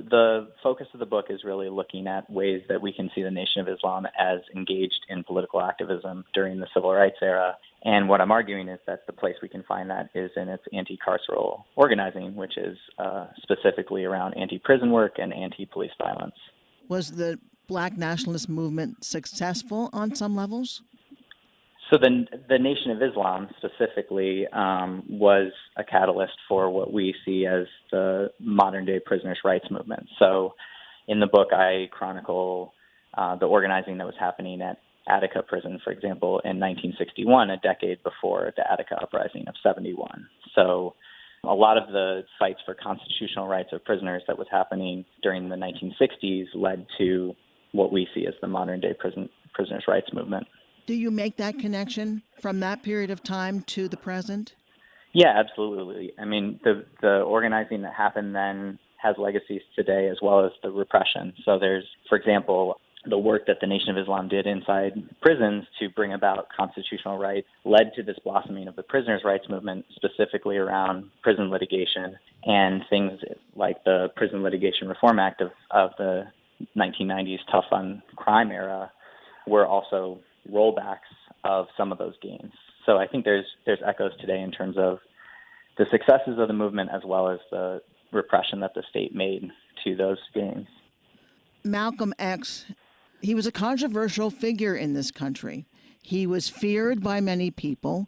the focus of the book is really looking at ways that we can see the Nation of Islam as engaged in political activism during the civil rights era. And what I'm arguing is that the place we can find that is in its anti-carceral organizing, which is specifically around anti-prison work and anti-police violence. Was the Black nationalist movement successful on some levels? So the Nation of Islam specifically was a catalyst for what we see as the modern-day prisoners' rights movement. So in the book, I chronicle the organizing that was happening at Attica Prison, for example, in 1961, a decade before the Attica Uprising of 71. So a lot of the fights for constitutional rights of prisoners that was happening during the 1960s led to what we see as the modern-day prisoners' rights movement. Do you make that connection from that period of time to the present? Yeah, absolutely. I mean, the organizing that happened then has legacies today as well as the repression. So there's, for example, the work that the Nation of Islam did inside prisons to bring about constitutional rights led to this blossoming of the prisoners' rights movement, specifically around prison litigation and things like the Prison Litigation Reform Act of the 1990s tough on crime era were also rollbacks of some of those gains. So I think there's echoes today in terms of the successes of the movement as well as the repression that the state made to those gains. Malcolm X, he was a controversial figure in this country. He was feared by many people,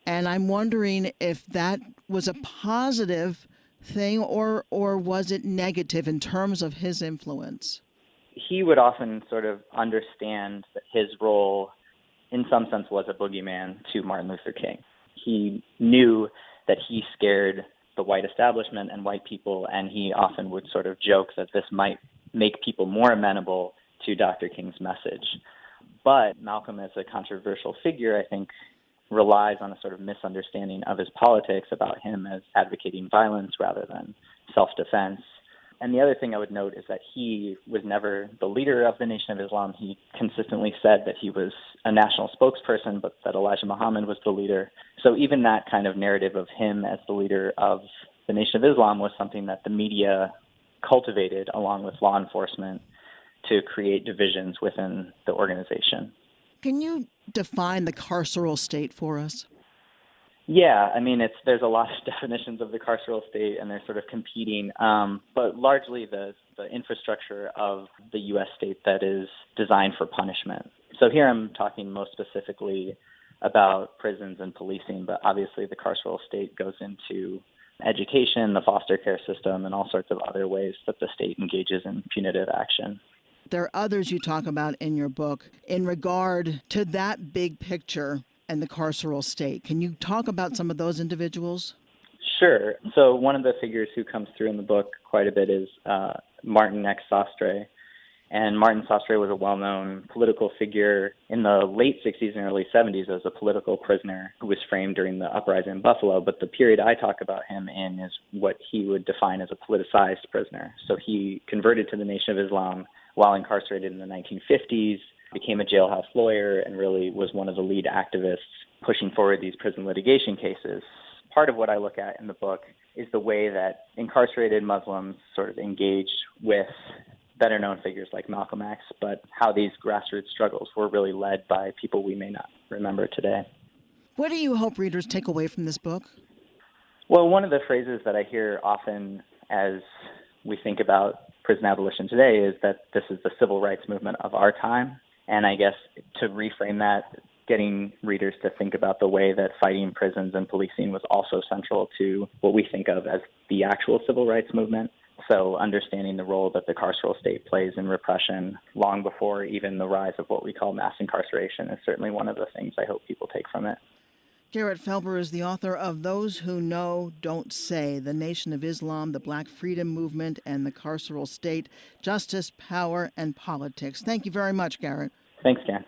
and I'm wondering if that was a positive thing or was it negative in terms of his influence? He would often sort of understand that his role in some sense was a boogeyman to Martin Luther King. He knew that he scared the white establishment and white people, and he often would sort of joke that this might make people more amenable to Dr. King's message. But Malcolm, as a controversial figure, I think relies on a sort of misunderstanding of his politics about him as advocating violence rather than self-defense. And the other thing I would note is that he was never the leader of the Nation of Islam. He consistently said that he was a national spokesperson, but that Elijah Muhammad was the leader. So even that kind of narrative of him as the leader of the Nation of Islam was something that the media cultivated along with law enforcement to create divisions within the organization. Can you define the carceral state for us? Yeah, I mean, there's a lot of definitions of the carceral state, and they're sort of competing. But largely, the infrastructure of the U.S. state that is designed for punishment. So here I'm talking most specifically about prisons and policing, but obviously the carceral state goes into education, the foster care system, and all sorts of other ways that the state engages in punitive action. There are others you talk about in your book in regard to that big picture and the carceral state. Can you talk about some of those individuals? Sure. So one of the figures who comes through in the book quite a bit is Martin X. Sostre. And Martin Sostre was a well-known political figure in the late 60s and early 70s as a political prisoner who was framed during the uprising in Buffalo. But the period I talk about him in is what he would define as a politicized prisoner. So he converted to the Nation of Islam while incarcerated in the 1950s, became a jailhouse lawyer, and really was one of the lead activists pushing forward these prison litigation cases. Part of what I look at in the book is the way that incarcerated Muslims sort of engaged with better-known figures like Malcolm X, but how these grassroots struggles were really led by people we may not remember today. What do you hope readers take away from this book? Well, one of the phrases that I hear often as we think about prison abolition today is that this is the civil rights movement of our time. And I guess to reframe that, getting readers to think about the way that fighting prisons and policing was also central to what we think of as the actual civil rights movement. So understanding the role that the carceral state plays in repression long before even the rise of what we call mass incarceration is certainly one of the things I hope people take from it. Garrett Felber is the author of Those Who Know Don't Say, The Nation of Islam, the Black Freedom Movement, and the Carceral State, Justice, Power, and Politics. Thank you very much, Garrett. Thanks, Ken.